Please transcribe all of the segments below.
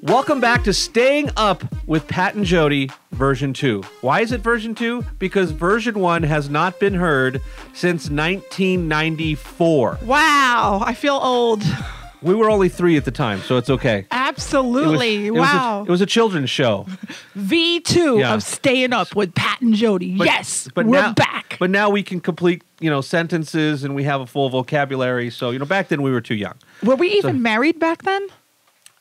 Welcome back to Staying Up with Pat and Jodi version 2. Why is it version 2? Because version 1 has not been heard since 1994. Wow, I feel old. We were only 3 at the time, so it's okay. Absolutely. Wow. It was a children's show. V2 of Staying Up with Pat and Jodi. Yes, we're back. But now we can complete, sentences, and we have a full vocabulary. So, back then we were too young. Were we even married back then?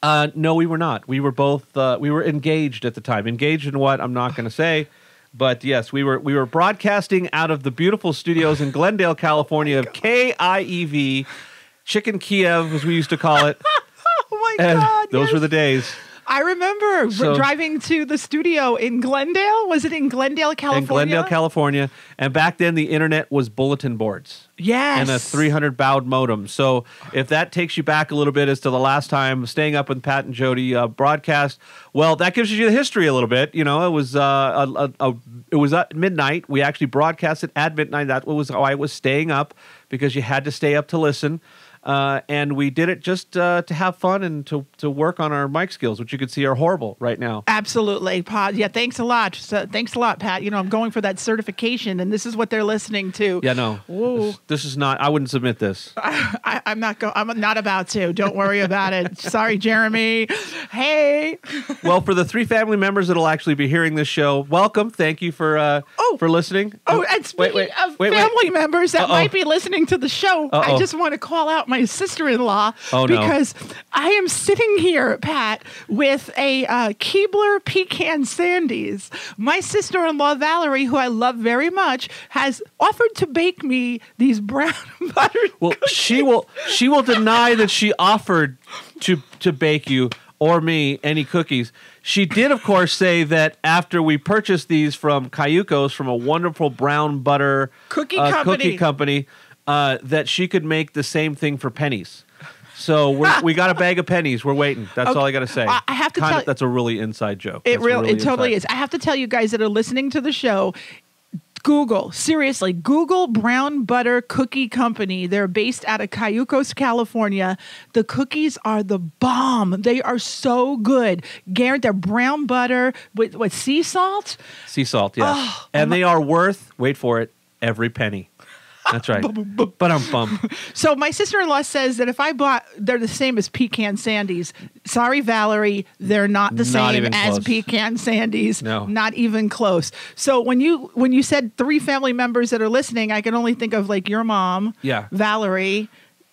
No, we were not. We were both, we were engaged at the time. Engaged in what? I'm not going to say. But yes, we were broadcasting out of the beautiful studios in Glendale, California of KIEV, Chicken KIEV, as we used to call it. Oh my God. Those were the days. I remember driving to the studio in Glendale. Was it in Glendale, California? In Glendale, California. And back then, the internet was bulletin boards. Yes. And a 300-baud modem. So if that takes you back a little bit as to the last time Staying Up with Pat and Jodi broadcast, well, that gives you the history a little bit. It was at midnight. We actually broadcasted at midnight. That was how I was staying up, because you had to stay up to listen. And we did it just to have fun and to work on our mic skills, which you can see are horrible right now. Absolutely, Pat. Yeah, thanks a lot. Thanks a lot, Pat. I'm going for that certification, and this is what they're listening to. Yeah, no. This is not. I wouldn't submit this. I'm not. I'm not about to. Don't worry about it. Sorry, Jeremy. Hey. Well, for the 3 family members that'll actually be hearing this show, welcome. Thank you for listening. Oh, and speaking of family members that might be listening to the show, I just want to call out my sister-in-law because I am sitting here, Pat, with a Keebler pecan sandies. My sister-in-law Valerie, who I love very much, has offered to bake me these brown buttered cookies. she will deny that she offered to bake you or me any cookies. She did, of course, say that after we purchased these from Cayucos, from a wonderful brown butter cookie company, that she could make the same thing for pennies. So we got a bag of pennies. We're waiting. That's all I got to say. I have to tell you, that's a really inside joke. It totally is. I have to tell you guys that are listening to the show, Google Brown Butter Cookie Company. They're based out of Cayucos, California. The cookies are the bomb. They are so good. They're brown butter with sea salt. Sea salt, yeah. And they are worth, wait for it, every penny. That's right. But So my sister-in-law says that if I bought, they're the same as pecan sandies. Sorry, Valerie, they're not the same as pecan sandies. No, not even close. So when you said 3 family members that are listening, I can only think of like your mom, Valerie,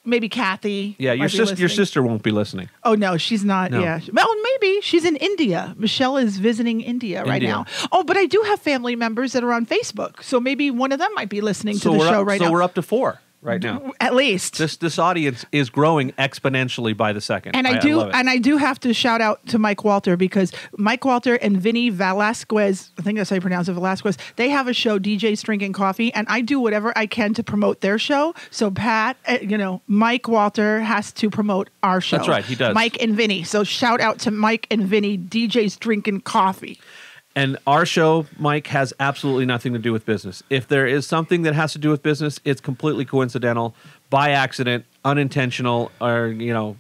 maybe Kathy. Yeah, your sister won't be listening. Oh no, she's not. No. Yeah, well, maybe she's in India. Michelle is visiting India right now. Oh, but I do have family members that are on Facebook, so maybe one of them might be listening to the show right now. So we're up to 4 right now, at least. This audience is growing exponentially by the second, and I do have to shout out to Mike Walter, because Mike Walter and Vinny Velasquez, I think that's how you pronounce it, Velasquez, they have a show, DJ's Drinking Coffee, and I do whatever I can to promote their show. So Pat, Mike Walter has to promote our show. That's right, he does. Mike and Vinny. So shout out to Mike and Vinny, DJ's Drinking Coffee. And our show, Mike, has absolutely nothing to do with business. If there is something that has to do with business, it's completely coincidental, by accident, unintentional, or,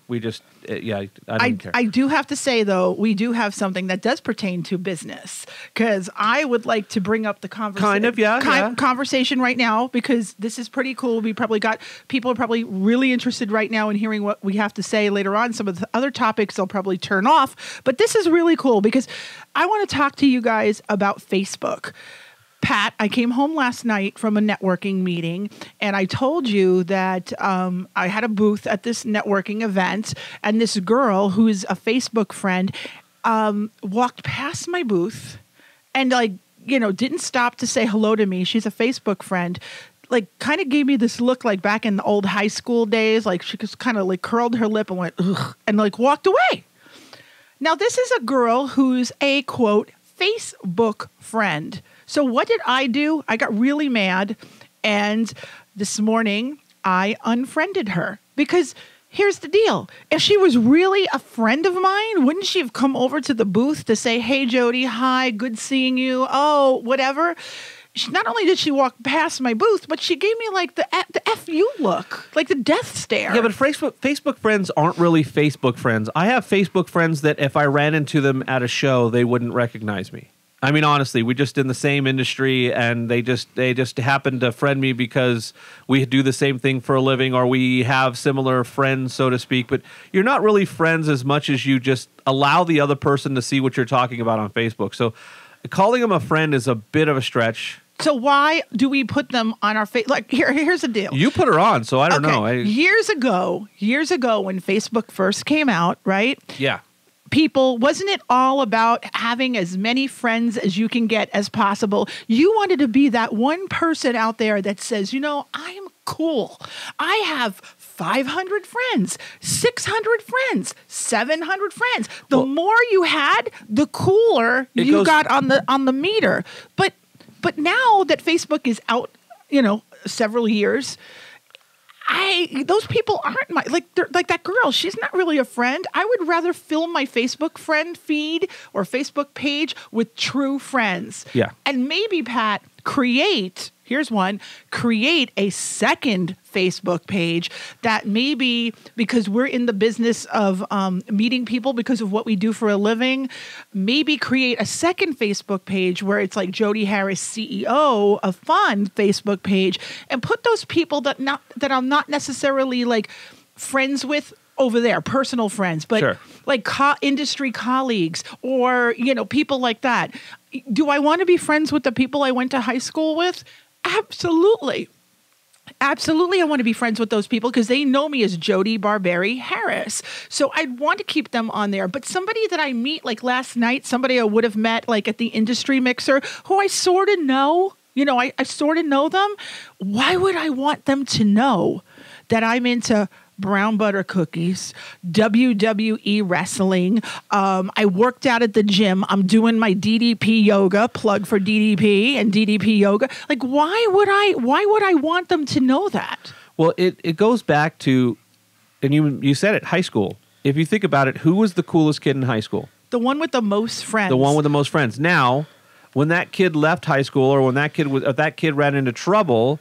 we just, I don't care. I do have to say, though, we do have something that does pertain to business, because I would like to bring up the conversation right now, because this is pretty cool. People are probably really interested right now in hearing what we have to say later on. Some of the other topics they'll probably turn off, but this is really cool, because I want to talk to you guys about Facebook. Pat, I came home last night from a networking meeting, and I told you that I had a booth at this networking event, and this girl who's a Facebook friend walked past my booth and didn't stop to say hello to me. She's a Facebook friend. Kind of gave me this look like back in the old high school days. She just kind of curled her lip and went, ugh, and walked away. Now, this is a girl who's a, quote, Facebook friend. So what did I do? I got really mad, and this morning I unfriended her, because here's the deal. If she was really a friend of mine, wouldn't she have come over to the booth to say, hey, Jodi, hi, good seeing you, oh, whatever? not only did she walk past my booth, but she gave me like the F you look, like the death stare. Yeah, but Facebook friends aren't really Facebook friends. I have Facebook friends that if I ran into them at a show, they wouldn't recognize me. I mean, honestly, we're just in the same industry, and they just happen to friend me because we do the same thing for a living, or we have similar friends, so to speak. But you're not really friends as much as you just allow the other person to see what you're talking about on Facebook. So calling them a friend is a bit of a stretch. So why do we put them on our face? Like here's the deal. You put her on, so I don't know. Years ago when Facebook first came out, right? Yeah. People, wasn't it all about having as many friends as you can get as possible? You wanted to be that one person out there that says, you know, I'm cool. I have 500 friends, 600 friends, 700 friends. The more you had, the cooler you got on the meter. But now that Facebook is out, you know, several years, those people aren't like that girl. She's not really a friend. I would rather fill my Facebook friend feed or Facebook page with true friends. Yeah. And maybe, Pat, create a second Facebook page that maybe, because we're in the business of meeting people because of what we do for a living, maybe create a second Facebook page where it's like Jodi Harris, CEO of Fun Facebook page, and put those people that I'm not necessarily like friends with over there, personal friends, but sure, like industry colleagues or, you know, people like that. Do I want to be friends with the people I went to high school with? Absolutely. Absolutely, I want to be friends with those people because they know me as Jodi Barberi Harris. So I'd want to keep them on there. But somebody that I meet, like last night, somebody I would have met like at the industry mixer, who I sort of know, you know, I sort of know them. Why would I want them to know that I'm into brown butter cookies, WWE wrestling? I worked out at the gym. I'm doing my DDP Yoga, plug for DDP and DDP Yoga. Like, why would I want them to know that? Well, it goes back to, and you said it, high school. If you think about it, who was the coolest kid in high school? The one with the most friends. The one with the most friends. Now, when that kid left high school, or when that kid ran into trouble,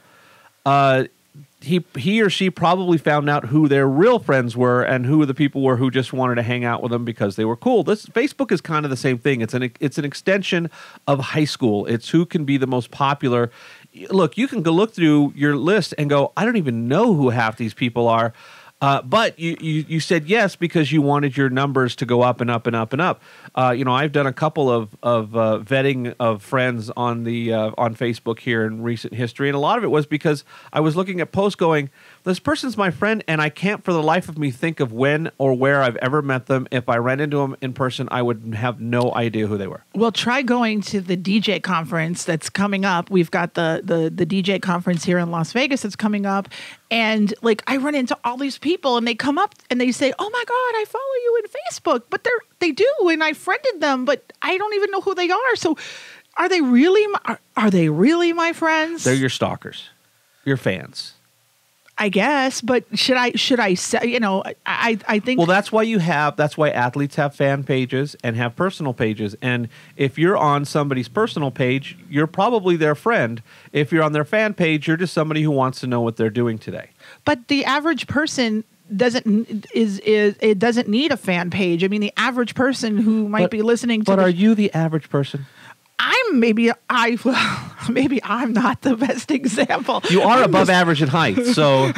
he or she probably found out who their real friends were and who the people were who just wanted to hang out with them because they were cool. This Facebook is kind of the same thing. It's an extension of high school. It's who can be the most popular. Look, you can go look through your list and go, I don't even know who half these people are. But you said yes because you wanted your numbers to go up and up and up and up. You know, I've done a couple of vetting of friends on Facebook here in recent history, and a lot of it was because I was looking at posts going, this person's my friend, and I can't for the life of me think of when or where I've ever met them. If I ran into them in person, I would have no idea who they were. Well, try going to the DJ conference that's coming up. We've got the DJ conference here in Las Vegas that's coming up. And like I run into all these people and they come up and they say, oh my God, I follow you in Facebook. But they do, and I friended them, but I don't even know who they are. So are they really my friends? They're your stalkers, your fans. I guess, but should I say, you know, I think. Well, that's why athletes have fan pages and have personal pages. And if you're on somebody's personal page, you're probably their friend. If you're on their fan page, you're just somebody who wants to know what they're doing today. But the average person doesn't need a fan page. I mean, the average person who might be listening to. But are you the average person? Maybe I'm not the best example. You are above average in height, so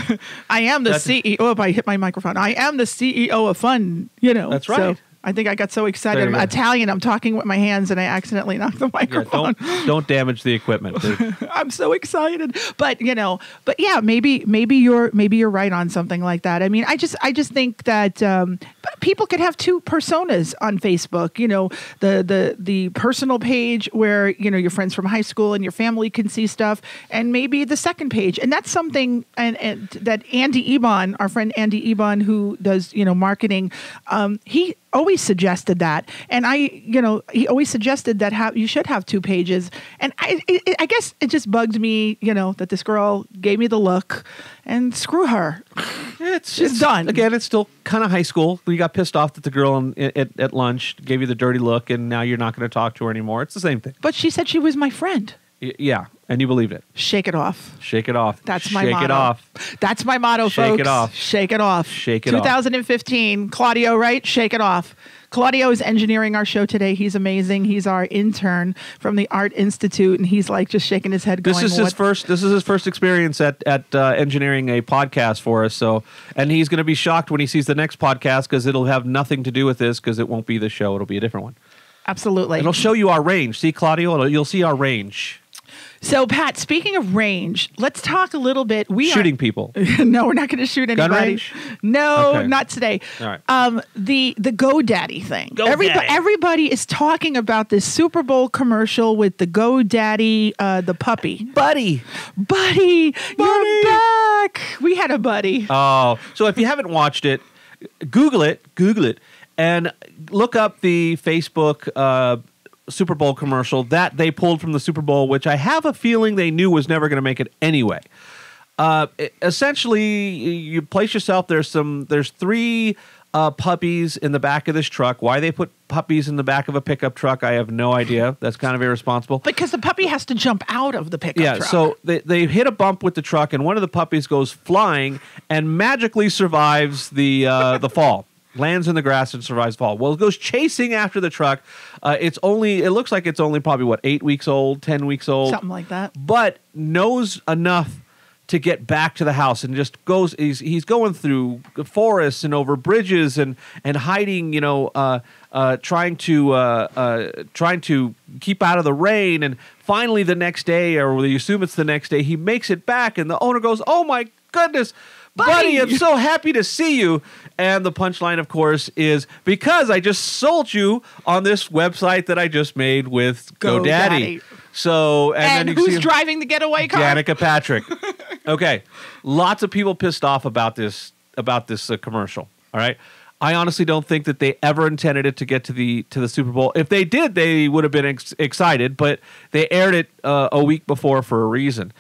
I am the CEO. If I hit my microphone, I am the CEO of Fun. You know, that's right. So I think I got so excited. I'm Italian. I'm talking with my hands, and I accidentally knocked the microphone. Yeah, don't damage the equipment. I'm so excited, but yeah, maybe you're right on something like that. I mean, I just think that people could have two personas on Facebook. You know, the personal page where you know your friends from high school and your family can see stuff, and maybe the second page, and that's something and that Andy Ebon, our friend Andy Ebon, who does marketing, he always suggested that, and he always suggested that you should have two pages, and I guess it just bugged me, that this girl gave me the look, and screw her. It's done. Again, it's still kind of high school. You got pissed off that the girl at lunch gave you the dirty look, and now you're not going to talk to her anymore. It's the same thing. But she said she was my friend. Yeah. And you believed it. Shake it off. Shake it off. That's my motto. Shake it off. That's my motto, folks. Shake it off. Shake it off. Shake it off. 2015, Claudio, right? Shake it off. Claudio is engineering our show today. He's amazing. He's our intern from the Art Institute, and he's like just shaking his head going, This is his first experience at engineering a podcast for us. So, and he's going to be shocked when he sees the next podcast because it'll have nothing to do with this because it won't be the show. It'll be a different one. Absolutely. It'll show you our range. See, Claudio, you'll see our range. So, Pat, speaking of range, let's talk a little bit. Shooting people. No, we're not going to shoot anybody. Gun range? No, okay. Not today. All right. The GoDaddy thing. GoDaddy. Everybody is talking about this Super Bowl commercial with the GoDaddy, the puppy. Buddy, you're back. We had a buddy. Oh, so if you haven't watched it, Google it, and look up the Facebook Super Bowl commercial that they pulled from the Super Bowl, which I have a feeling they knew was never going to make it anyway. Essentially, you place yourself. There's 3 puppies in the back of this truck. Why they put puppies in the back of a pickup truck, I have no idea. That's kind of irresponsible. Because the puppy has to jump out of the pickup truck. Yeah, so they hit a bump with the truck, and one of the puppies goes flying and magically survives the fall. Lands in the grass and survives fall. Well, it goes chasing after the truck. It looks like it's only probably, 8 weeks old, 10 weeks old? Something like that. But knows enough to get back to the house and just goes, he's going through forests and over bridges and hiding, trying to keep out of the rain. And finally the next day, or you assume it's the next day, he makes it back and the owner goes, "Oh my goodness, Buddy, I'm so happy to see you." And the punchline, of course, is because I just sold you on this website that I just made with GoDaddy. So, and then who's driving the getaway car? Danica Patrick. Okay, lots of people pissed off about this commercial. All right, I honestly don't think that they ever intended it to get to the Super Bowl. If they did, they would have been excited. But they aired it a week before for a reason.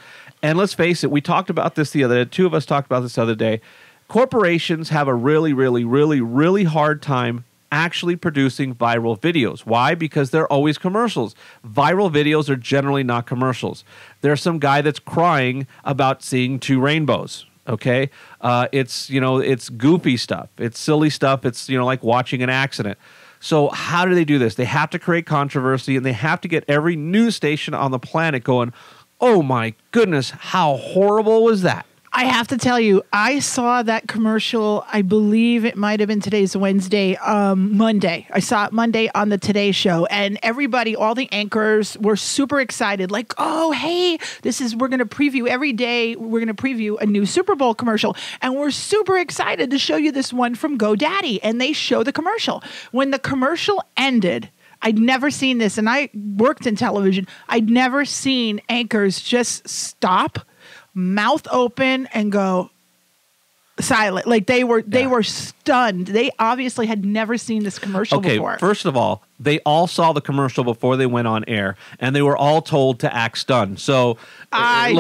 And let's face it, we talked about this the other day. 2 of us talked about this the other day. Corporations have a really, really, really, really hard time actually producing viral videos. Why? Because they're always commercials. Viral videos are generally not commercials. There's some guy that's crying about seeing 2 rainbows. Okay? It's goofy stuff. It's silly stuff. It's, like watching an accident. So how do they do this? They have to create controversy, and they have to get every news station on the planet going, "Oh my goodness, how horrible was that?" I have to tell you, I saw that commercial, I believe it might have been today's Wednesday, Monday. I saw it Monday on the Today Show, and everybody, all the anchors were super excited. Like, "Oh, hey, we're going to preview every day. We're going to preview a new Super Bowl commercial. And we're super excited to show you this one from GoDaddy." And they show the commercial. When the commercial ended, I'd never seen this, and I worked in television. I'd never seen anchors just stop, mouth open, and go silent. Like they were stunned. They obviously had never seen this commercial before. Okay, first of all, they all saw the commercial before they went on air, and they were all told to act stunned. So I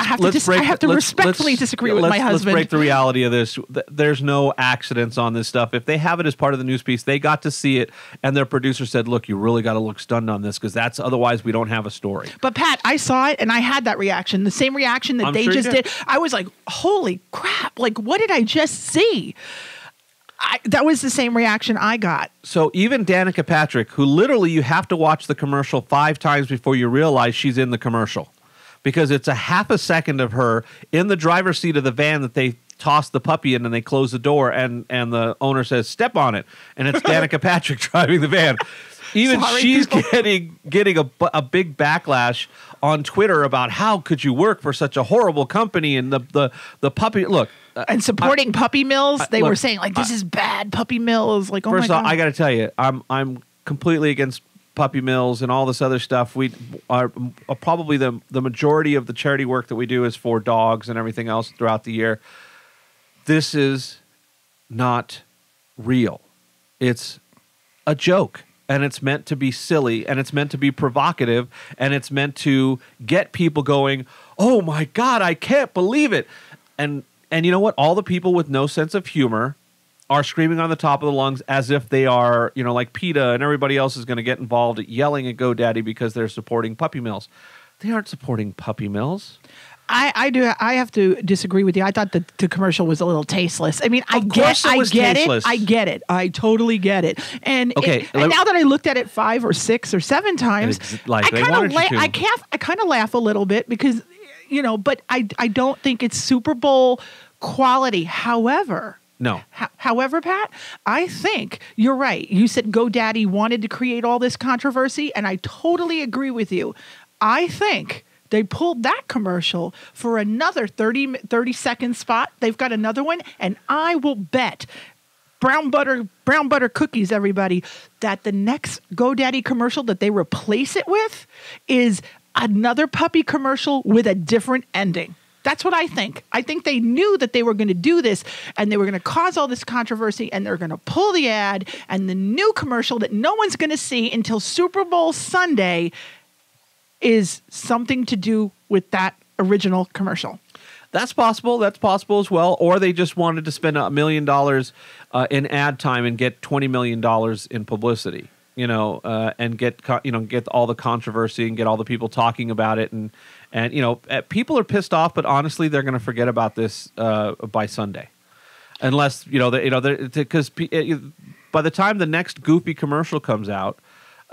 have to respectfully disagree with my husband. Let's break the reality of this. There's no accidents on this stuff. If they have it as part of the news piece, they got to see it, and their producer said, "Look, you really got to look stunned on this because otherwise we don't have a story." But Pat, I saw it, and I had that reaction, the same reaction that they just did. I was like, "Holy crap! Like, what did I just see?" That was the same reaction I got. So even Danica Patrick, who literally you have to watch the commercial 5 times before you realize she's in the commercial, because it's a half a second of her in the driver's seat of the van that they toss the puppy in and they close the door and the owner says, "Step on it." And it's Danica Patrick driving the van. Even she's getting a big backlash on Twitter about how could you work for such a horrible company and the puppy look. And supporting puppy mills, they were saying like this is bad. Puppy mills, like, oh my God. First of all, I got to tell you, I'm completely against puppy mills and all this other stuff. We are probably the majority of the charity work that we do is for dogs and everything else throughout the year. This is not real. It's a joke. And it's meant to be silly, and it's meant to be provocative, and it's meant to get people going, "Oh my God, I can't believe it." And you know what? All the people with no sense of humor are screaming on the top of the lungs as if they are, like PETA and everybody else is going to get involved at yelling at GoDaddy because they're supporting puppy mills. They aren't supporting puppy mills. I have to disagree with you. I thought the commercial was a little tasteless. I mean, I get it. I totally get it. And now that I looked at it 5 or 6 or 7 times, I kind of laugh a little bit because, but I don't think it's Super Bowl quality. However, Pat, I think you're right. You said GoDaddy wanted to create all this controversy, and I totally agree with you. I think they pulled that commercial for another 30-second spot. They've got another one, and I will bet brown butter cookies, everybody, that the next GoDaddy commercial that they replace it with is another puppy commercial with a different ending. That's what I think. I think they knew that they were going to do this and they were going to cause all this controversy and they're going to pull the ad, and the new commercial that no one's going to see until Super Bowl Sunday is something to do with that original commercial. That's possible. That's possible as well. Or they just wanted to spend $1 million in ad time and get $20 million in publicity, and get all the controversy and get all the people talking about it. And people are pissed off, but honestly, they're going to forget about this by Sunday. Unless, because by the time the next goofy commercial comes out,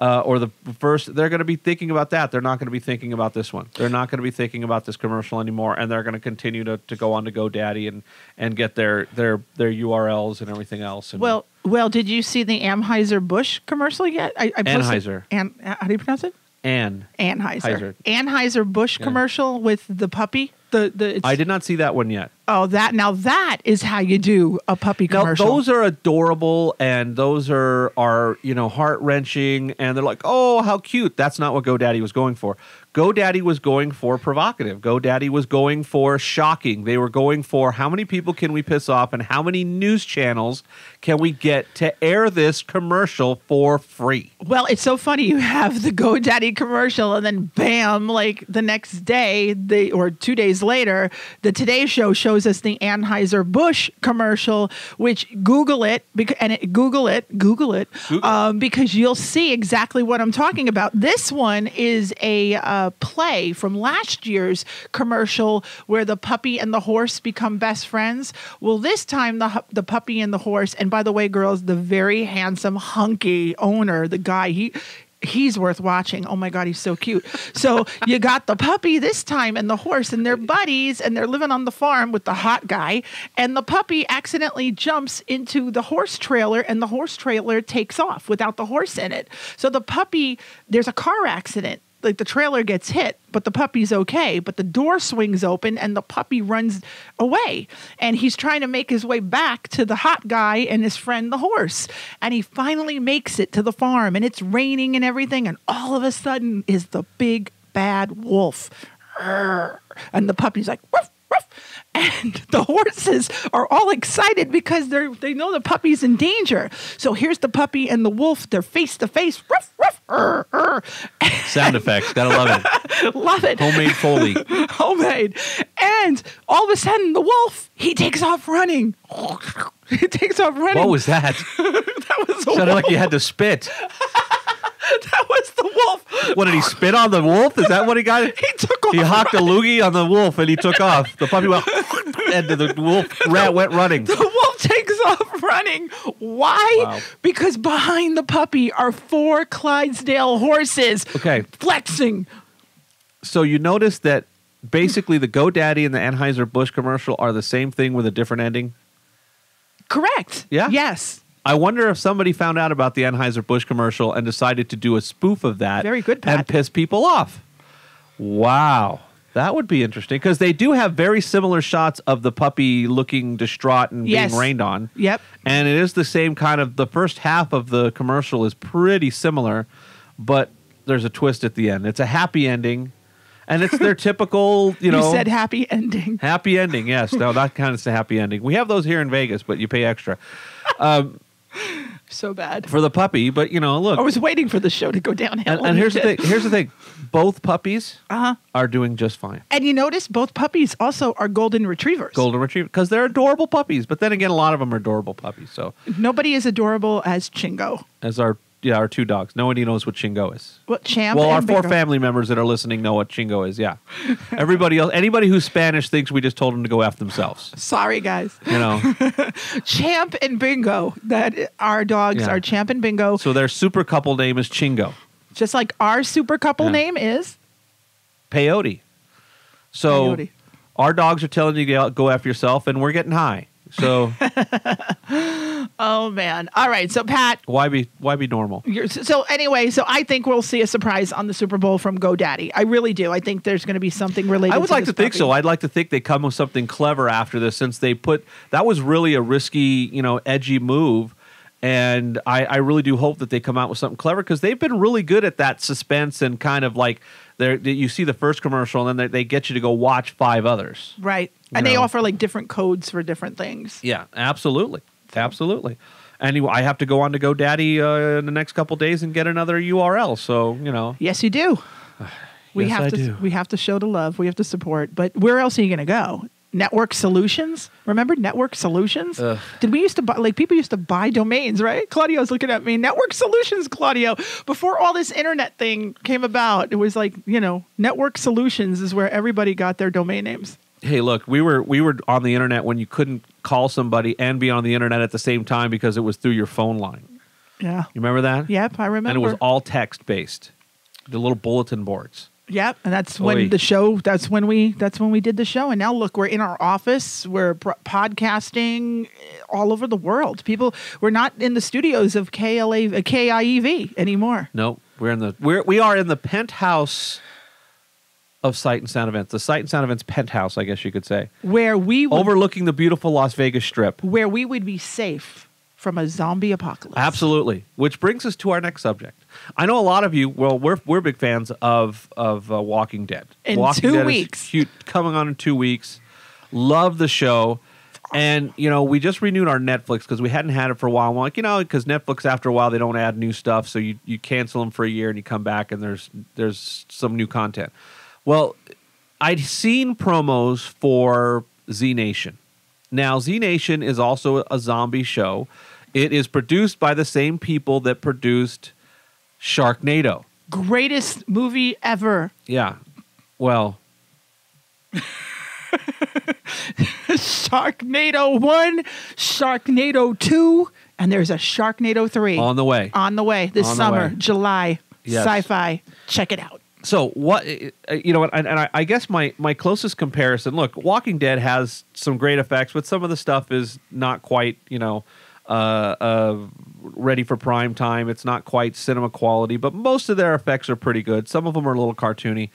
or the first, they're going to be thinking about that. They're not going to be thinking about this one. They're not going to be thinking about this commercial anymore, and they're going to continue to go on to GoDaddy and get their URLs and everything else. And well, did you see the Anheuser-Busch commercial yet? Anheuser. How do you pronounce it? Anheuser. Anheuser-Busch commercial with the puppy. I did not see that one yet. Oh, that is how you do a puppy commercial. Now, those are adorable, and those are heart-wrenching, and they're like, oh, how cute. That's not what GoDaddy was going for. GoDaddy was going for provocative. GoDaddy was going for shocking. They were going for how many people can we piss off and how many news channels can we get to air this commercial for free. Well, it's so funny. You have the GoDaddy commercial and then bam, like the next day or 2 days later, the Today Show shows us the Anheuser-Busch commercial, which Google it because you'll see exactly what I'm talking about. This one is a play from last year's commercial where the puppy and the horse become best friends. Well, this time the puppy and the horse, and by the way, girls, the very handsome, hunky owner, the guy, he's worth watching. Oh my God, he's so cute. So you got the puppy this time and the horse, and they're buddies, and they're living on the farm with the hot guy. And the puppy accidentally jumps into the horse trailer, and the horse trailer takes off without the horse in it. So the puppy, there's a car accident. Like the trailer gets hit, but the puppy's okay. But the door swings open and the puppy runs away. And he's trying to make his way back to the hot guy and his friend, the horse. And he finally makes it to the farm, and it's raining and everything. And all of a sudden is the big bad wolf. And the puppy's like, woof, woof. And the horses are all excited because they know the puppy's in danger. So here's the puppy and the wolf. They're face to face. Ruff, ruff, Sound effects. Gotta love it. Love it. Homemade Foley. Homemade. And all of a sudden, the wolf, he takes off running. He takes off running. What was that? That was the wolf. Sounded like you had to spit. That was the wolf. What, did he spit on the wolf? Is that what he got? He took off. He hocked a loogie on the wolf and he took off. The puppy went and the wolf went running. The wolf takes off running. Why? Wow. Because behind the puppy are 4 Clydesdale horses. Okay. Flexing. So you notice that basically the GoDaddy and the Anheuser-Busch commercial are the same thing with a different ending? Correct. Yeah? Yes. I wonder if somebody found out about the Anheuser-Busch commercial and decided to do a spoof of that. Very good, Pat. And piss people off. Wow. That would be interesting because they do have very similar shots of the puppy looking distraught and being rained on. Yep. And it is the same kind of, the first half of the commercial is pretty similar, but there's a twist at the end. It's a happy ending. And it's their typical, You said happy ending. Happy ending, yes. No, that kind of a happy ending. We have those here in Vegas, but you pay extra. So bad. For the puppy, but look. I was waiting for the show to go downhill. And here's the thing. Here's the thing. Both puppies are doing just fine. And you notice both puppies also are golden retrievers. Golden retriever, because they're adorable puppies. But then again, a lot of them are adorable puppies. So nobody is adorable as Chingo. As our our two dogs. Nobody knows what Chingo is. What, Champ? Well, and our four Bingo. family members that are listening know what Chingo is. Yeah, everybody else, anybody who's Spanish thinks we just told them to go F themselves. Sorry, guys. You know, Champ and Bingo. That our dogs are Champ and Bingo. So their super couple name is Chingo. Just like our super couple name is Peyote. So Peyote. our dogs are telling you to go F yourself, and we're getting high. So, oh man! All right, so Pat, why be normal? So anyway, so I think we'll see a surprise on the Super Bowl from GoDaddy. I really do. I think there's going to be something related. I would like to think puppy. so. I'd like to think they come with something clever after this, since they put that was really a risky, edgy move, and I really do hope that they come out with something clever, because they've been really good at that suspense and kind of like you see the first commercial and then they get you to go watch 5 others. Right. And they offer like different codes for different things. Yeah, absolutely. Absolutely. And I have to go on to GoDaddy in the next couple days and get another URL. So, Yes, you do. We have to show the love. We have to support. But where else are you going to go? Network Solutions? Remember Network Solutions? Did we used to buy, people used to buy domains, right? Claudio's looking at me. Network Solutions, Claudio. Before all this internet thing came about, it was like, Network Solutions is where everybody got their domain names. Hey, look, we were on the internet when you couldn't call somebody and be on the internet at the same time because it was through your phone line. Yeah. You remember that? Yep, I remember. And it was all text-based. The little bulletin boards. Yep, and that's when that's when we did the show. And now look, we're in our office, we're podcasting all over the world. We're not in the studios of KIEV anymore. No, we are in the Penthouse of Sight and Sound Events. The Sight and Sound Events Penthouse, I guess you could say. Where we would, overlooking the beautiful Las Vegas Strip. Where we would be safe from a zombie apocalypse. Absolutely. Which brings us to our next subject. I know a lot of you, we're big fans of Walking Dead. In Walking 2 Dead weeks. Is cute, coming on in 2 weeks. Love the show. And, we just renewed our Netflix because we hadn't had it for a while. I'm like, because Netflix, after a while, they don't add new stuff. So you cancel them for a year and you come back and there's some new content. Well, I'd seen promos for Z Nation. Now, Z Nation is also a zombie show. It is produced by the same people that produced Sharknado. Greatest movie ever. Yeah. Well. Sharknado 1, Sharknado 2, and there's a Sharknado 3. On the way. On the way. This summer, July. Yes. Sci-fi. Check it out. So what, I guess my closest comparison, look, Walking Dead has some great effects, but some of the stuff is not quite, ready for prime time. It's not quite cinema quality, but most of their effects are pretty good. Some of them are a little cartoony.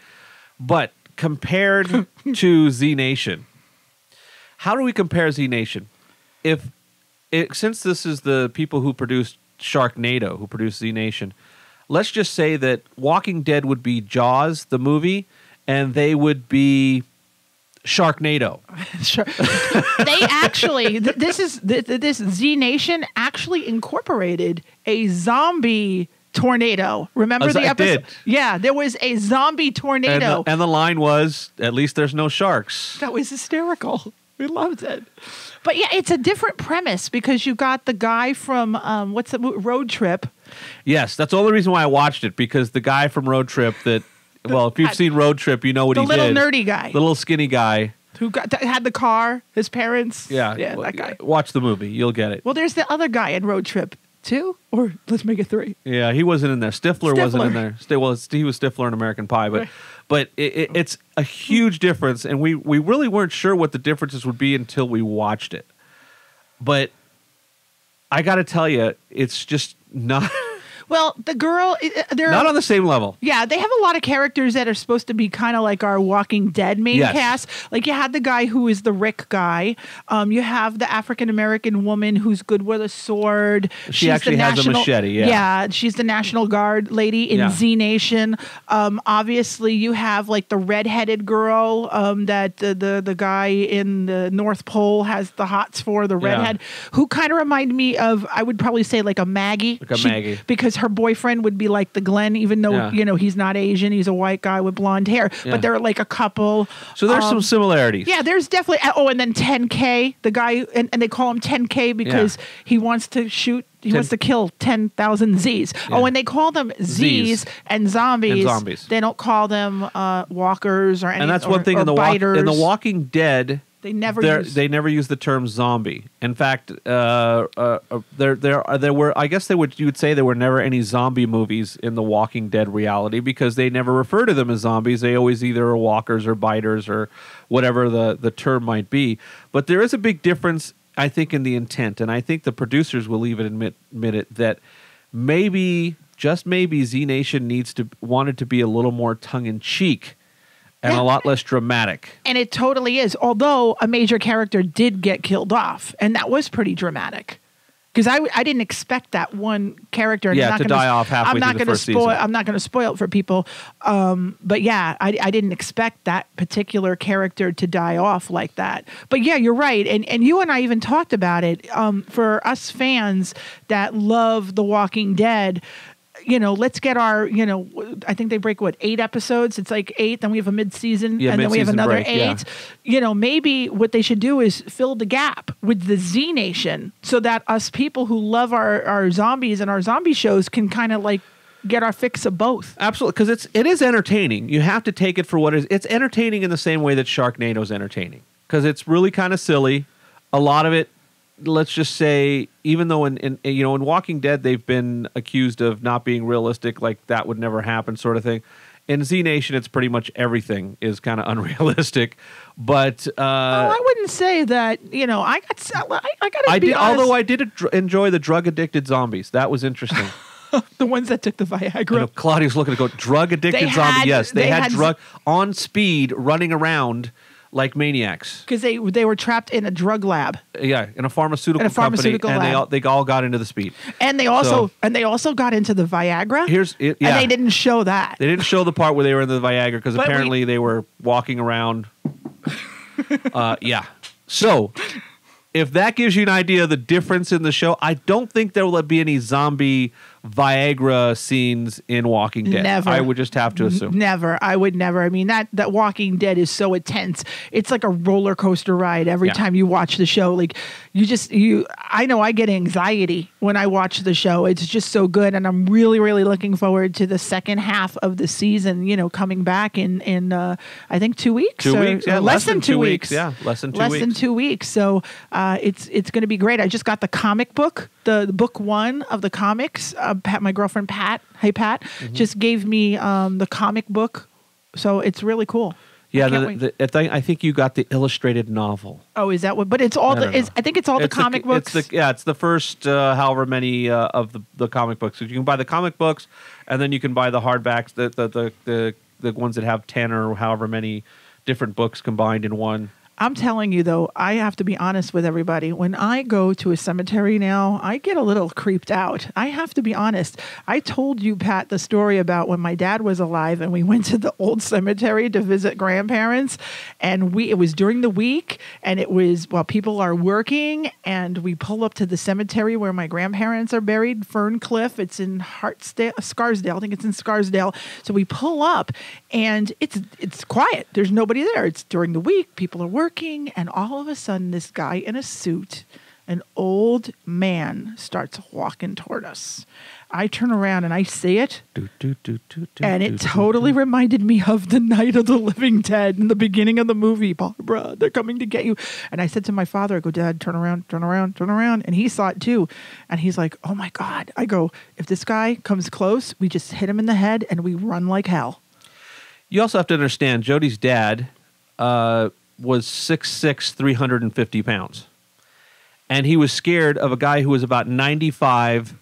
But compared to Z Nation, how do we compare Z Nation? Since this is the people who produced Sharknado, who produced Z Nation, let's just say that Walking Dead would be Jaws, the movie, and they would be Sharknado. Sure. They actually, this Z Nation actually incorporated a zombie tornado. Remember the episode? Yeah, there was a zombie tornado. And the line was, at least there's no sharks. That was hysterical. We loved it. But yeah, it's a different premise because you got the guy from, what's the movie? Road Trip. Yes, that's the only reason why I watched it, because the guy from Road Trip if you've seen Road Trip, you know what he did. The little nerdy guy. The little skinny guy. Who had the car, his parents. Yeah, that guy. Watch the movie. You'll get it. Well, there's the other guy in Road Trip 2, or let's make it 3. Yeah, he wasn't in there. Stifler wasn't in there. He was Stifler in American Pie, but it's a huge difference, and we really weren't sure what the differences would be until we watched it. But I got to tell you, it's just not... Well, the girl, they're not on the same level. Yeah, they have a lot of characters that are supposed to be kind of like our Walking Dead main cast. Like you had the guy who is the Rick guy. You have the African American woman who's good with a sword. She actually has a machete. Yeah, she's the National Guard lady in Z Nation. Obviously, you have like the redheaded girl that the guy in the North Pole has the hots for, the redhead, who kind of remind me of, I would probably say like a Maggie. Like a Maggie. Because her boyfriend would be like the Glenn, even though, he's not Asian. He's a white guy with blonde hair. Yeah. But they're like a couple. So there's some similarities. Yeah, there's definitely. Oh, and then 10K, the guy, and they call him 10K because he wants to shoot He wants to kill 10,000 Z's. Yeah. Oh, and they call them Z's and zombies. They don't call them walkers or anything. And that's one thing in the Walking Dead. They never use the term zombie. In fact, there were, I guess you would say there were never any zombie movies in the Walking Dead reality because they never refer to them as zombies. They always either are walkers or biters or whatever the term might be. But there is a big difference, I think, in the intent, and I think the producers will even admit it, that maybe, just maybe, Z Nation wanted to be a little more tongue-in-cheek and a lot less dramatic. And it totally is, although a major character did get killed off, and that was pretty dramatic. Because I didn't expect that one character to die off halfway through the first season. I'm not going to spoil it for people. But yeah, I didn't expect that particular character to die off like that. But yeah, you're right. And you and I even talked about it. For us fans that love The Walking Dead, let's get our, I think they break 8 episodes. It's like 8, then we have a mid-season, and then we have another break, 8. Yeah. Maybe what they should do is fill the gap with the Z Nation so that us people who love our zombies and our zombie shows can kind of like get our fix of both. Absolutely, because it is entertaining. You have to take it for what it is. It's entertaining in the same way that Sharknado's entertaining, because it's really kind of silly. A lot of it, let's just say, even though in Walking Dead they've been accused of not being realistic, like that would never happen sort of thing. In Z Nation, it's pretty much everything is kind of unrealistic. But I wouldn't say that. I got to be honest. Although I did enjoy the drug addicted zombies. That was interesting. The ones that took the Viagra. Claudia's looking to go drug addicted zombie. Yes, they had drug on speed running around like maniacs, because they were trapped in a drug lab. Yeah, in a pharmaceutical company, and they all got into the speed. And they also got into the Viagra. And they didn't show that. They didn't show the part where they were in the Viagra because apparently they were walking around. Yeah. So, if that gives you an idea of the difference in the show, I don't think there will be any zombie Viagra scenes in Walking Dead. Never. I would just have to assume. Never. I would never. I mean, that Walking Dead is so intense. It's like a roller coaster ride every time you watch the show. Like I know I get anxiety when I watch the show. It's just so good. And I'm really, really looking forward to the second half of the season, coming back in I think 2 weeks. 2 weeks, yeah. Less than 2 weeks. Yeah, less than 2 weeks. Less than 2 weeks. So it's going to be great. I just got the comic book, the book 1 of the comics. My girlfriend Pat, hey Pat, just gave me the comic book, so it's really cool. Yeah, I think you got the illustrated novel. Oh, is that what? But it's all I think it's all the comic books. It's the first however many of the comic books. So you can buy the comic books, and then you can buy the hardbacks, the ones that have 10 or however many different books combined in one. I'm telling you, though, I have to be honest with everybody. When I go to a cemetery now, I get a little creeped out. I have to be honest. I told you, Pat, the story about when my dad was alive and we went to the old cemetery to visit grandparents. And it was during the week, and it was while people are working. And we pull up to the cemetery where my grandparents are buried, Ferncliff. It's in Scarsdale. I think it's in Scarsdale. So we pull up, and it's quiet. There's nobody there. It's during the week. People are working. And all of a sudden, this guy in a suit, an old man, starts walking toward us. I turn around and I see it, and it totally reminded me of the Night of the Living Dead in the beginning of the movie. Barbara, they're coming to get you. And I said to my father, I go, Dad, turn around. And he saw it too. And he's like, oh my God. I go, if this guy comes close, we just hit him in the head and we run like hell. You also have to understand, Jodi's dad was 6'6", 350 pounds. And he was scared of a guy who was about 95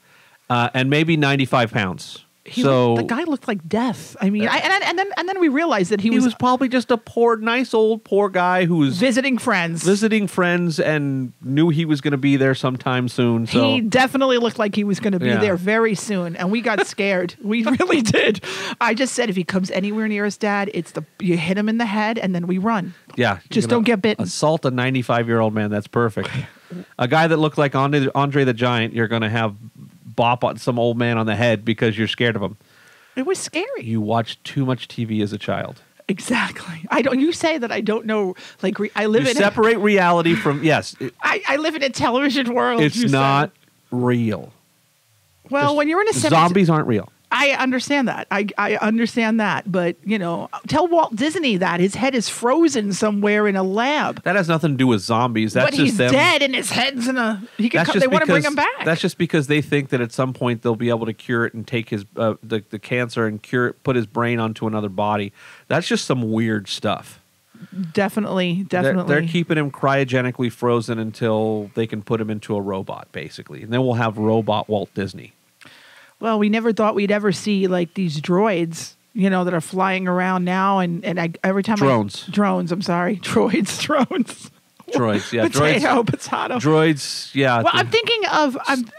and maybe 95 pounds. The guy looked like death. I mean, and then we realized that he was probably just a nice old poor guy who was visiting friends and knew he was going to be there sometime soon. So he definitely looked like he was going to be there very soon, and we got scared. We really did. I just said, if he comes anywhere near us, Dad, you hit him in the head and then we run. Yeah, just don't get bitten. Assault a 95-year-old man. That's perfect. A guy that looked like Andre the Giant, you're going to have bop on some old man on the head because you're scared of him. It was scary. You watched too much TV as a child. Exactly. You say that I don't know. Like separate reality from yes. I live in a television world. It's not real. Well, when you're in a zombies aren't real. I understand that. I understand that. But, tell Walt Disney that. His head is frozen somewhere in a lab. That has nothing to do with zombies. That's but just he's dead and his head's in a... they want to bring him back. That's just because they think that at some point they'll be able to cure it and take his the cancer and put his brain onto another body. That's just some weird stuff. Definitely. They're keeping him cryogenically frozen until they can put him into a robot, basically. And then we'll have robot Walt Disney. Well, we never thought we'd ever see like these droids, that are flying around now. And every time drones, I'm sorry. Droids. Droids, yeah. Potato. Droids, yeah. Well, I'm thinking of...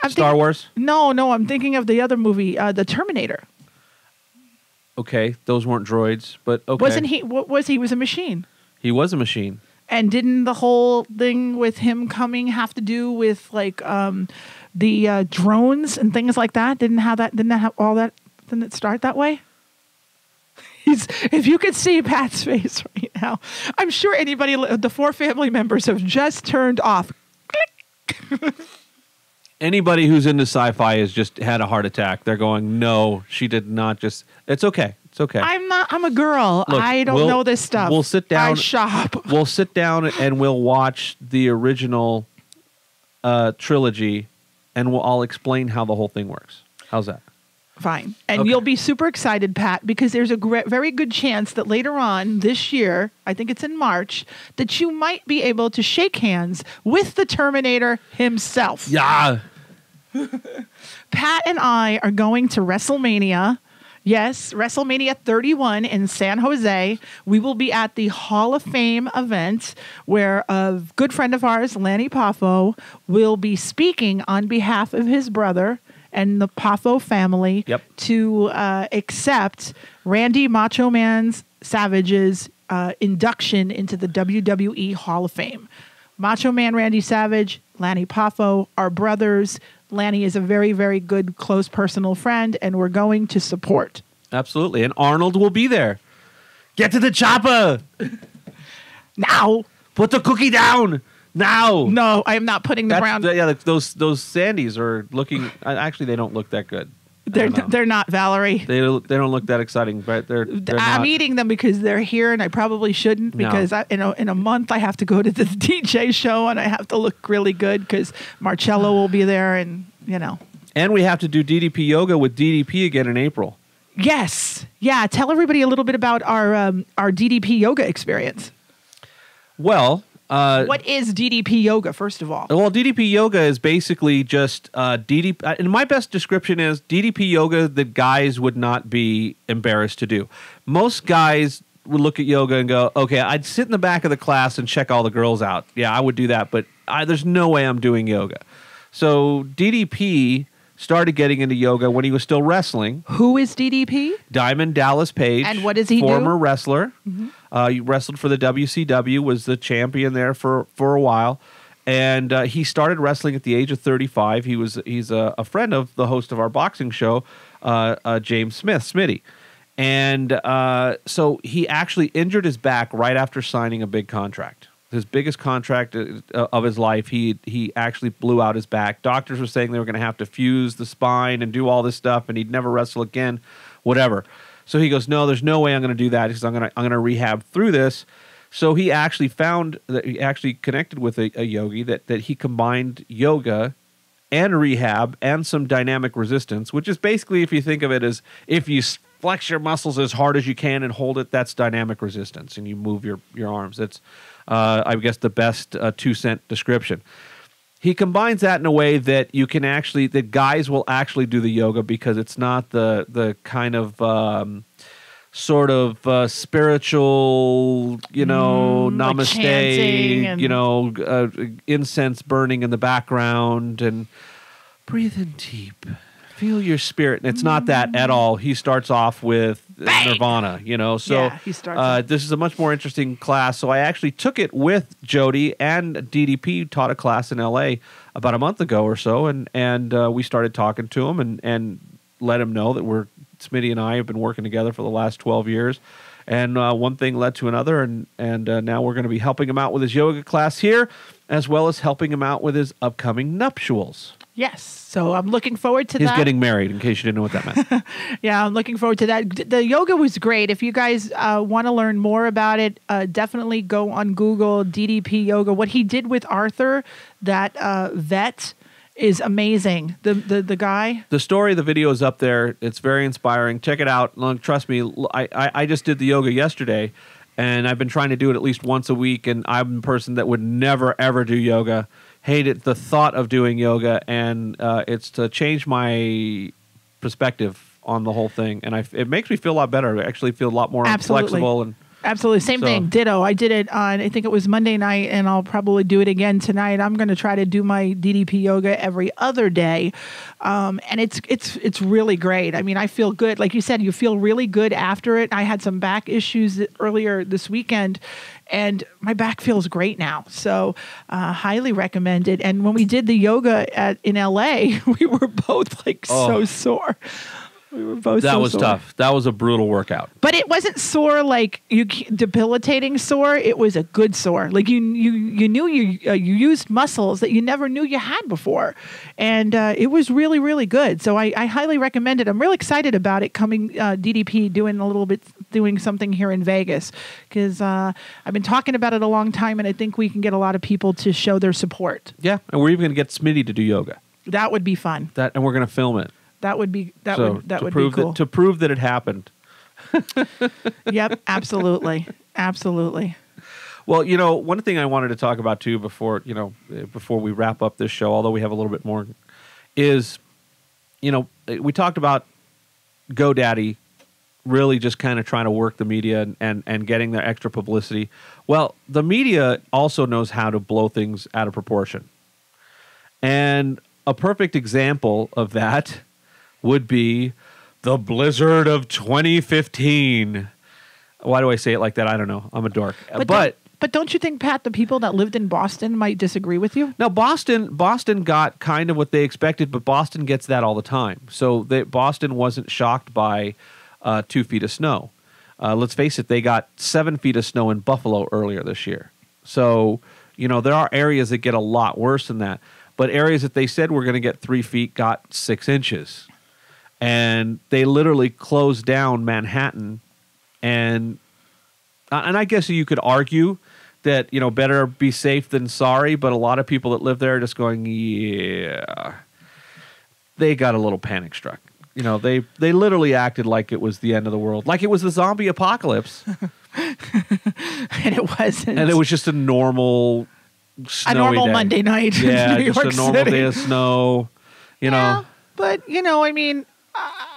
Star Wars? No, I'm thinking of the other movie, The Terminator. Okay, those weren't droids, but okay. Wasn't he? What was he? He was a machine. He was a machine. And didn't the whole thing with him coming have to do with like the drones and things like that? Didn't it start that way? If you could see Pat's face right now, I'm sure the 4 family members have just turned off. Click. Anybody who's into sci-fi has just had a heart attack. They're going, no, she did not just... It's okay. It's okay. I'm a girl. Look, I don't know this stuff. We'll sit down. I shop. We'll sit down and we'll watch the original trilogy and I'll explain how the whole thing works. How's that? Fine. And you'll be super excited, Pat, because there's a very good chance that later on this year, I think it's in March, that you might be able to shake hands with the Terminator himself. Yeah. Pat and I are going to WrestleMania. Yes, WrestleMania 31 in San Jose. We will be at the Hall of Fame event where a good friend of ours, Lanny Poffo, will be speaking on behalf of his brother and the Poffo family to accept Randy Macho Man Savage's induction into the WWE Hall of Fame. Macho Man Randy Savage, Lanny Poffo are brothers. Lanny is a very, very good, close personal friend, and we're going to support. Absolutely. And Arnold will be there. Get to the chopper. Now. Put the cookie down. Now. No, I am not putting the brown. Those Sandys are looking. Actually, they don't look that good. They're not, Valerie. They don't look that exciting, but they're I'm eating them because they're here, and I probably shouldn't because in a month I have to go to the DJ show and I have to look really good because Marcello will be there, and And we have to do DDP Yoga with DDP again in April. Yes, yeah. Tell everybody a little bit about our DDP Yoga experience. Well. What is DDP Yoga, first of all? Well, DDP Yoga is basically just DDP. And my best description is DDP Yoga that guys would not be embarrassed to do. Most guys would look at yoga and go, okay, I'd sit in the back of the class and check all the girls out. Yeah, I would do that, but there's no way I'm doing yoga. So DDP started getting into yoga when he was still wrestling. Who is DDP? Diamond Dallas Page. And what does he do? Former wrestler. Mm-hmm. He wrestled for the WCW, was the champion there for a while. And he started wrestling at the age of 35. He's a friend of the host of our boxing show, James Smith, Smitty. And so he actually injured his back right after signing a big contract. His biggest contract of his life, he actually blew out his back. Doctors were saying they were going to have to fuse the spine and do all this stuff, and he'd never wrestle again, whatever. So he goes, no, there's no way I'm going to do that because I'm going to rehab through this. So he actually found that he actually connected with a yogi that he combined yoga and rehab and some dynamic resistance, which is basically, if you think of it as if you flex your muscles as hard as you can and hold it, that's dynamic resistance, and you move your arms. That's I guess the best 2-cent description. He combines that in a way that you can actually, that guys will actually do the yoga because it's not the kind of sort of spiritual, namaste, incense burning in the background and breathe in deep. Feel your spirit. And it's not that at all. He starts off with Nirvana, So yeah, he starts this is a much more interesting class. So I actually took it with Jodi, and DDP taught a class in L.A. about a month ago or so. And we started talking to him and let him know that Smitty and I have been working together for the last 12 years. And one thing led to another. And now we're going to be helping him out with his yoga class here, as well as helping him out with his upcoming nuptials. Yes. So I'm looking forward to He's that. He's getting married, in case you didn't know what that meant. Yeah, I'm looking forward to that. The yoga was great. If you guys want to learn more about it, definitely go on Google, DDP Yoga. What he did with Arthur, that vet, is amazing. The guy. The story, the video is up there. It's very inspiring. Check it out. Trust me, I just did the yoga yesterday, and I've been trying to do it at least once a week, and I'm a person that would never, ever do yoga. Hated the thought of doing yoga, and it's to change my perspective on the whole thing, and it makes me feel a lot better. I actually feel a lot more flexible. And absolutely, same thing. Ditto. I did it on, I think it was Monday night, and I'll probably do it again tonight. I'm going to try to do my DDP yoga every other day, and it's really great. I mean, I feel good. Like you said, you feel really good after it. I had some back issues earlier this weekend, and my back feels great now. So highly recommended. And when we did the yoga in LA, we were both so sore. We were both that so was sore. Tough. That was a brutal workout. But it wasn't sore like debilitating sore. It was a good sore. Like you knew you used muscles that you never knew you had before, and it was really, really good. So I highly recommend it. I'm really excited about it coming. DDP doing something here in Vegas, because I've been talking about it a long time, and I think we can get a lot of people to show their support. Yeah, and we're even going to get Smitty to do yoga. That would be fun. And we're going to film it. That would be cool. To prove that it happened. Yep, absolutely. Absolutely. Well, one thing I wanted to talk about too before we wrap up this show, although we have a little bit more, is we talked about GoDaddy really just kind of trying to work the media and getting their extra publicity. Well, the media also knows how to blow things out of proportion. And a perfect example of that would be the blizzard of 2015. Why do I say it like that? I don't know. I'm a dork. But don't you think, Pat, the people that lived in Boston might disagree with you? No, Boston got kind of what they expected, but Boston gets that all the time. So Boston wasn't shocked by 2 feet of snow. Let's face it, they got 7 feet of snow in Buffalo earlier this year. So, there are areas that get a lot worse than that. But areas that they said were going to get 3 feet got 6 inches. And they literally closed down Manhattan. And I guess you could argue that, better be safe than sorry. But a lot of people that live there are just going, yeah. They got a little panic struck. They literally acted like it was the end of the world. Like it was the zombie apocalypse. And it wasn't. And it was just a normal normal day. Monday night yeah, in New York just a normal City. day of snow, Yeah, but, I mean,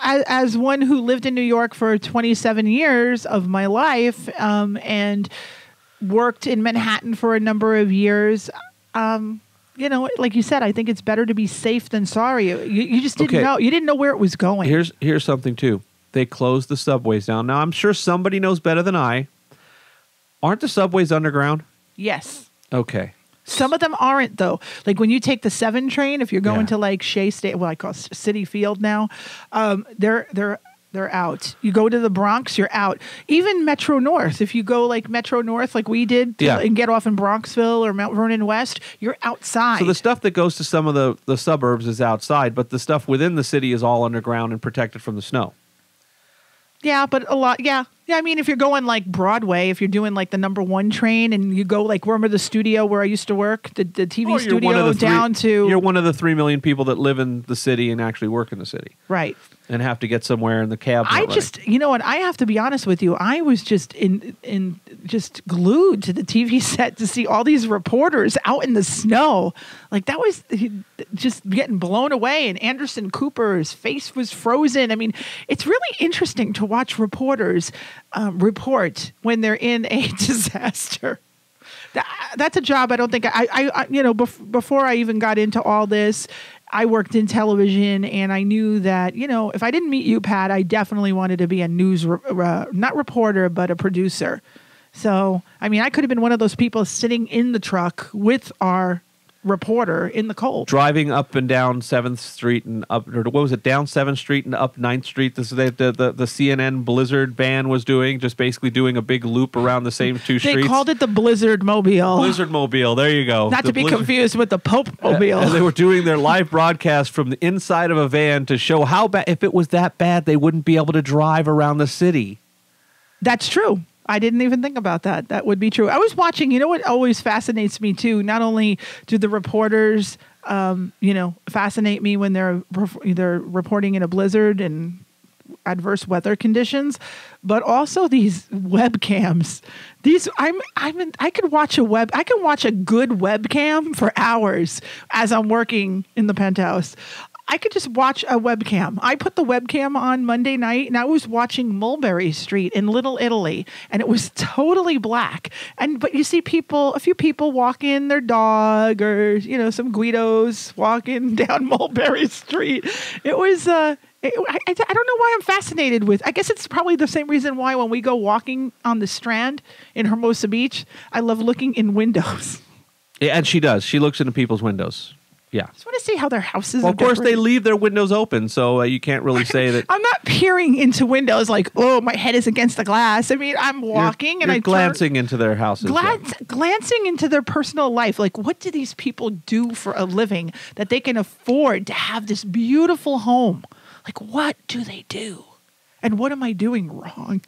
as one who lived in New York for 27 years of my life and worked in Manhattan for a number of years, like you said, I think it's better to be safe than sorry. You just didn't know. You didn't know where it was going. Here's something, too. They closed the subways down. Now, I'm sure somebody knows better than I. Aren't the subways underground? Yes. Okay. Some of them aren't, though. Like when you take the 7 train, if you're going to Shea State, I call City Field now, they're out. You go to the Bronx, you're out. Even Metro North, if you go Metro North, like we did, and get off in Bronxville or Mount Vernon West, you're outside. So the stuff that goes to some of the suburbs is outside, but the stuff within the city is all underground and protected from the snow. Yeah, but a lot. Yeah. I mean, if you're going Broadway, if you're doing the number 1 train and you go remember the studio where I used to work, the TV studio down to. You're one of the 3 million people that live in the city and actually work in the city. Right. And have to get somewhere in the cab. You know what? I have to be honest with you. I was just just glued to the TV set to see all these reporters out in the snow. That was just getting blown away. And Anderson Cooper's face was frozen. I mean, it's really interesting to watch reporters report when they're in a disaster. That's a job I don't think before I even got into all this, I worked in television, and I knew that, if I didn't meet you, Pat, I definitely wanted to be a news, not reporter, but a producer. So, I mean, I could have been one of those people sitting in the truck with our reporter in the cold. Driving up and down 7th Street and up, or what was it, down 7th Street and up 9th Street. This is the CNN Blizzard band was doing, just basically doing a big loop around the same two streets. They called it the Blizzard Mobile. Blizzard Mobile, there you go. Not to be confused with the Pope Mobile. And they were doing their live broadcast from the inside of a van to show how bad, if it was that bad, they wouldn't be able to drive around the city. That's true. I didn't even think about that. That would be true. I was watching, you know what always fascinates me too? Not only do the reporters, fascinate me when they're reporting in a blizzard and adverse weather conditions, but also these webcams. I could watch a good webcam for hours as I'm working in the Penthouse. I could just watch a webcam. I put the webcam on Monday night and I was watching Mulberry Street in Little Italy and it was totally black. But you see a few people walking their dog or, some Guidos walking down Mulberry Street. It was, I don't know why I'm fascinated with, I guess it's probably the same reason why when we go walking on the Strand in Hermosa Beach, I love looking in windows. Yeah, and she does. She looks into people's windows. Yeah. I just want to see how their houses Well, of course, they leave their windows open, so you can't really say that. I'm not peering into windows like, oh, my head is against the glass. I mean, I'm walking and I'm glancing into their houses. Glancing into their personal life. Like, what do these people do for a living that they can afford to have this beautiful home? Like, what do they do? And what am I doing wrong?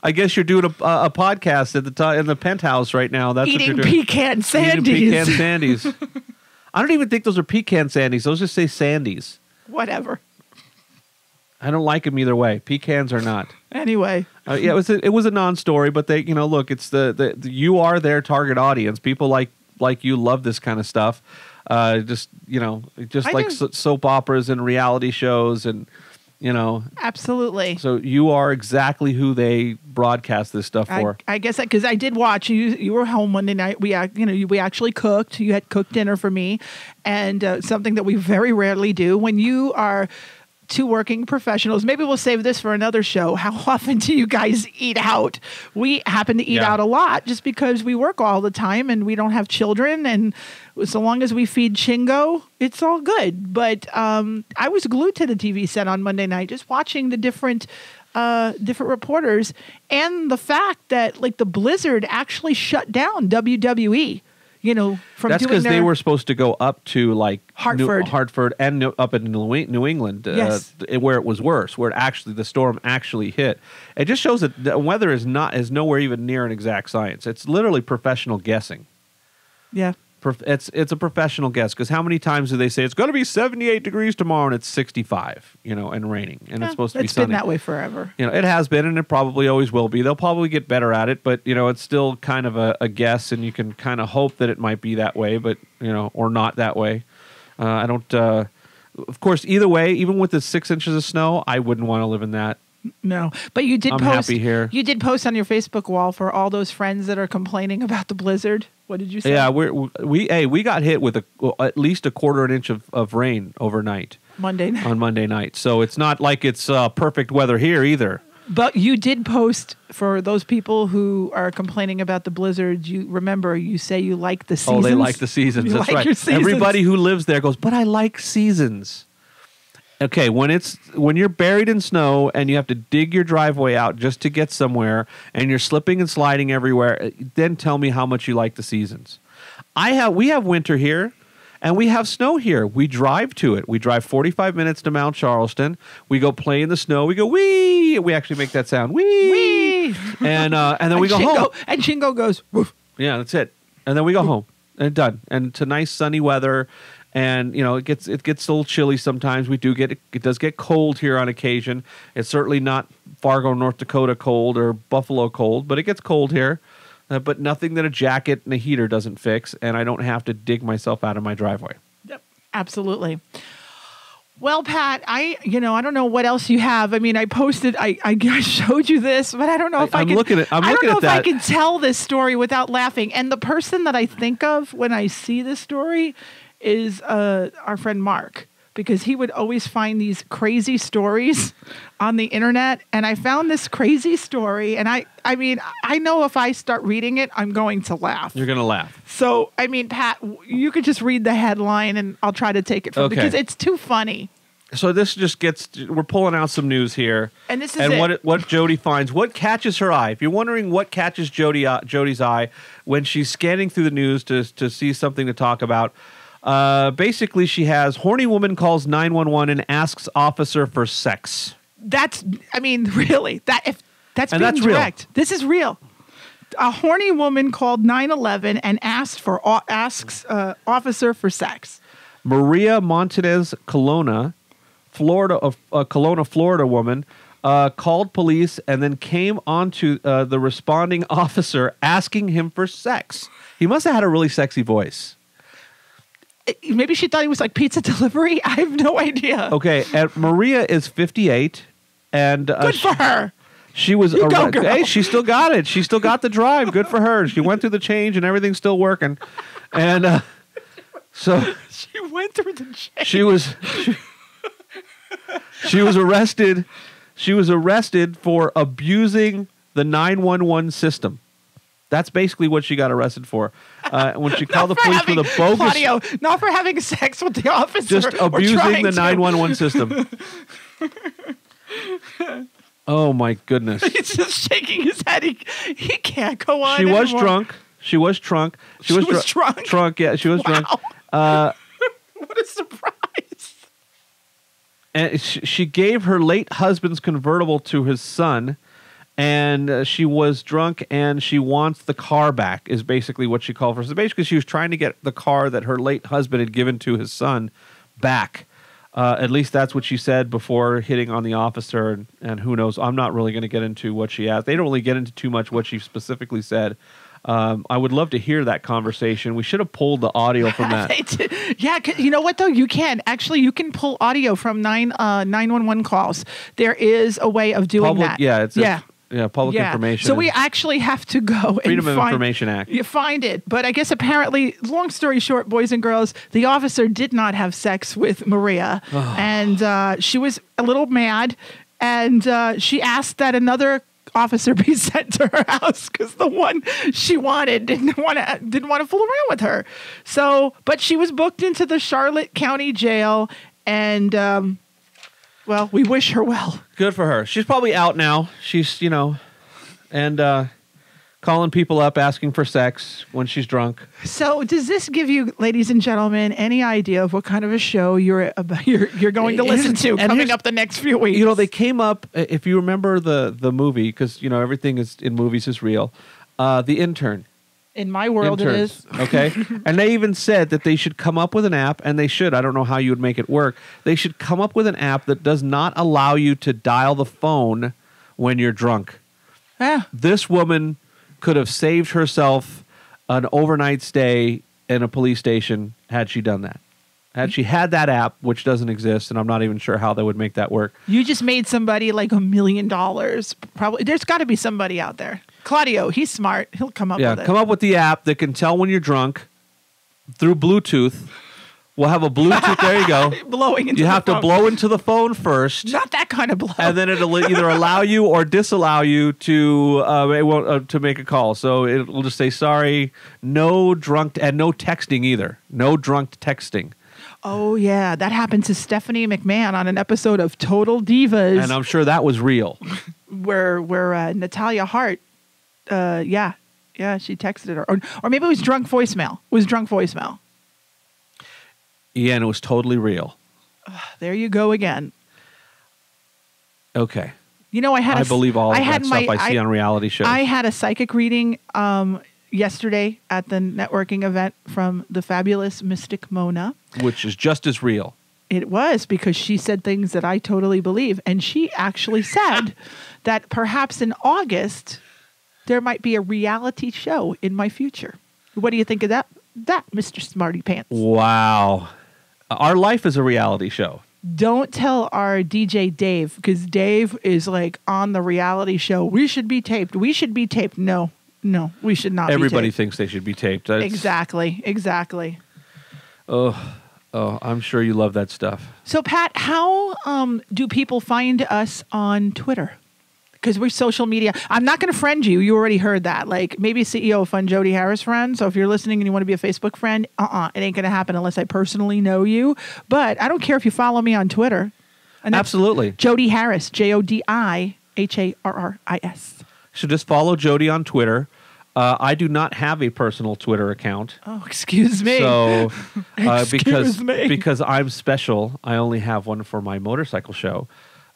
I guess you're doing a podcast in the Penthouse right now. That's eating what you're doing. Pecan Sandies. Eating pecan Sandies. I don't even think those are pecan Sandies. Those just say Sandies. Whatever. I don't like them either way. Pecans are not. Anyway. Yeah, it was a non-story, but they, look, it's you are their target audience. People like you love this kind of stuff. Just like soap operas and reality shows and. Absolutely. So you are exactly who they broadcast this stuff for. I guess that because I did watch you. You were home Monday night. We actually cooked. You had cooked dinner for me, and something that we very rarely do when you are two working professionals. Maybe we'll save this for another show. How often do you guys eat out? We happen to eat out a lot just because we work all the time and we don't have children. And so long as we feed Chingo, it's all good. But I was glued to the TV set on Monday night, just watching the different reporters and the fact that like the blizzard actually shut down WWE. From that's because they were supposed to go up to like Hartford and up in New England, yes. Where it was worse, where the storm actually hit. It just shows that the weather is nowhere even near an exact science. It's literally professional guessing. Yeah. It's a professional guess because how many times do they say it's going to be 78 degrees tomorrow and it's 65, and raining and it's supposed to be sunny. It's been that way forever. It has been and it probably always will be. They'll probably get better at it, but it's still kind of a guess and you can kind of hope that it might be that way, but or not that way. I don't. Of course, either way, even with the 6 inches of snow, I wouldn't want to live in that. No, but you did I'm post. Happy here. You did post on your Facebook wall for all those friends that are complaining about the blizzard. What did you say? Yeah, we got hit with at least a quarter an inch of rain overnight. On Monday night. So it's not like it's perfect weather here either. But you did post for those people who are complaining about the blizzard. You say you like the seasons. Oh, they like the seasons. That's right. Everybody who lives there goes, but I like seasons. Okay, when you're buried in snow and you have to dig your driveway out just to get somewhere and you're slipping and sliding everywhere, then tell me how much you like the seasons. We have winter here and we have snow here. We drive to it. We drive 45 minutes to Mount Charleston. We go play in the snow. We go wee. We actually make that sound wee. Wee. And then we go home. And Chingo goes woof. Yeah, that's it. And then we go home and done. And it's a nice sunny weather. And it gets a little chilly sometimes. It does get cold here on occasion. It's certainly not Fargo, North Dakota cold or Buffalo cold, but it gets cold here. But nothing that a jacket and a heater doesn't fix, and I don't have to dig myself out of my driveway. Yep, absolutely. Well, Pat, I don't know what else you have. I mean, I posted, I showed you this, but I don't know if I can tell this story without laughing. And the person that I think of when I see this story is our friend Mark, because he would always find these crazy stories on the internet. And I found this crazy story. And I mean, I know if I start reading it, I'm going to laugh. You're going to laugh. So, I mean, Pat, you could just read the headline and I'll try to take it from because it's too funny. So this just we're pulling out some news here. And this is what Jodi finds. What catches her eye? If you're wondering what catches Jodi's eye when she's scanning through the news to see something to talk about, basically she has horny woman calls 911 and asks officer for sex. Really, that's direct. Real. This is real. A horny woman called 911 and asks officer for sex. Maria Montanez Colonna, Florida woman, called police and then came onto the responding officer asking him for sex. He must have had a really sexy voice. Maybe she thought he was like pizza delivery. I have no idea. Okay, and Maria is 58, and good for her. She was hey, she still got it. She still got the drive. Good for her. She went through the change and everything's still working. And so she went through the change. She was arrested. She was arrested for abusing the 911 system. That's basically what she got arrested for. When she called the police for the bogus... Claudio, not for having sex with the officer. Just abusing the 911 system. Oh, my goodness. He's just shaking his head. He can't go on She anymore. was drunk. She was drunk. She was drunk? Drunk, yeah. She was drunk. What a surprise. And she gave her late husband's convertible to his son, and she was drunk, and she wants the car back, is basically what she called for. So basically, she was trying to get the car that her late husband had given to his son back. At least that's what she said before hitting on the officer, and who knows. I'm not really going to get into what she asked. They don't really get into too much what she specifically said. I would love to hear that conversation. We should have pulled the audio from that. Yeah, you know what, though? You can. Actually, you can pull audio from 911 calls. There is a way of doing that. Yeah, public information. So we actually have to go Freedom of Information Act. You find it. But I guess apparently, long story short, boys and girls, the officer did not have sex with Maria. And she was a little mad. And she asked that another officer be sent to her house because the one she wanted didn't want to fool around with her. So, but she was booked into the Charlotte County Jail, and well, we wish her well. Good for her. She's probably out now. She's and calling people up asking for sex when she's drunk. So, does this give you, ladies and gentlemen, any idea of what kind of a show you're going to listen to coming up the next few weeks? You know, they came up, if you remember the movie, because everything is in movies is real. The Intern. In my world, Interns, it is. Okay, and they even said that they should come up with an app, and they should. I don't know how you would make it work. They should come up with an app that does not allow you to dial the phone when you're drunk. Yeah. This woman could have saved herself an overnight stay in a police station had she done that. Had she had that app, which doesn't exist, and I'm not even sure how they would make that work. You just made somebody like $1 million. Probably, there's got to be somebody out there. Claudio, he's smart. He'll come up with it. Yeah, come up with the app that can tell when you're drunk through Bluetooth. We'll have a Bluetooth. There you go. Blowing into you the have phone. to blow into the phone first. Not that kind of blow. And then it'll either allow you or disallow you to make a call. So it'll just say, sorry, no drunk, and no texting either. No drunk texting. Oh, yeah. That happened to Stephanie McMahon on an episode of Total Divas. And I'm sure that was real. where Natalia Hart, yeah, she texted her. Or maybe it was drunk voicemail. It was drunk voicemail. Yeah, and it was totally real. There you go again. Okay. I believe all of that stuff I see on reality shows. I had a psychic reading yesterday at the networking event from the fabulous Mystic Mona. Which is just as real. It was, because she said things that I totally believe. And she actually said that perhaps in August, there might be a reality show in my future. What do you think of that, Mr. Smarty Pants? Wow. Our life is a reality show. Don't tell our DJ Dave, because Dave is like on the reality show. We should be taped. We should be taped. No, we should not. Everybody be taped. thinks they should be taped. Exactly. Oh, Oh, I'm sure you love that stuff. So, Pat, how do people find us on Twitter? Because we're social media. I'm not going to friend you. You already heard that. Like maybe CEO of Fun Jodi Harris friend. So if you're listening and you want to be a Facebook friend, it ain't going to happen unless I personally know you. But I don't care if you follow me on Twitter. And Absolutely. Jodi Harris, JodiHarris. So just follow Jodi on Twitter. I do not have a personal Twitter account. Oh, excuse me. So excuse me. because I'm special, I only have one for my motorcycle show.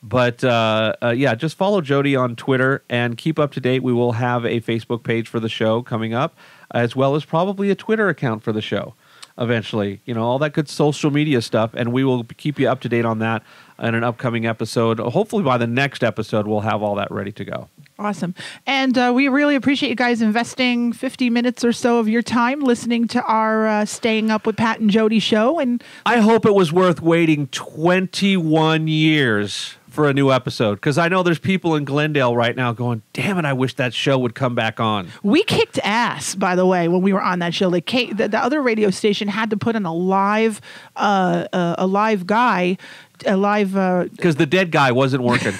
But yeah, just follow Jodi on Twitter and keep up to date. We will have a Facebook page for the show coming up, as well as probably a Twitter account for the show eventually. You know, all that good social media stuff, and we will keep you up to date on that in an upcoming episode. Hopefully by the next episode, we'll have all that ready to go. Awesome. And we really appreciate you guys investing 50 minutes or so of your time listening to our Staying Up with Pat and Jodi show. And I hope it was worth waiting 21 years for a new episode, because I know there's people in Glendale right now going, damn it, I wish that show would come back on. We kicked ass, by the way, when we were on that show. Like the other radio station had to put in a live guy. Because the dead guy wasn't working.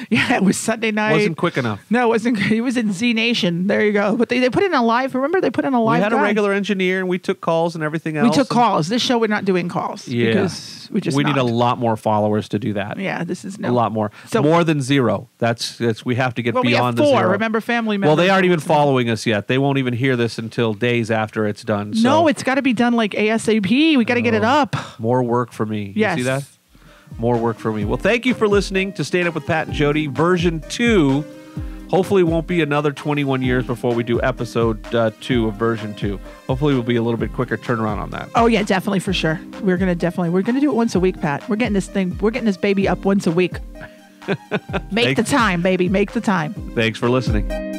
Yeah, it was Sunday night. Wasn't quick enough. No, it wasn't. He was in Z Nation. There you go. But they put in a live. Remember, they put in a live. We had guy. a regular engineer, and we took calls and everything else. We took calls. This show, we're not doing calls. Yeah, because we need a lot more followers to do that. Yeah, this is a lot more. So, more than zero. That's we have to get beyond we have the 4. zero. Remember, family members. Well, they aren't even following us yet. They won't even hear this until days after it's done. So. No, it's got to be done like ASAP. We got to get it up. More work for me. Yes. You see that? More work for me. Well, thank you for listening to Stand Up with Pat and Jodi version 2. Hopefully it won't be another 21 years before we do episode 2 of version 2. Hopefully we'll be a little bit quicker turnaround on that. Oh yeah, definitely, for sure. We're gonna do it once a week, Pat. We're getting this baby up once a week. Make the time, baby. Make the time. Thanks for listening.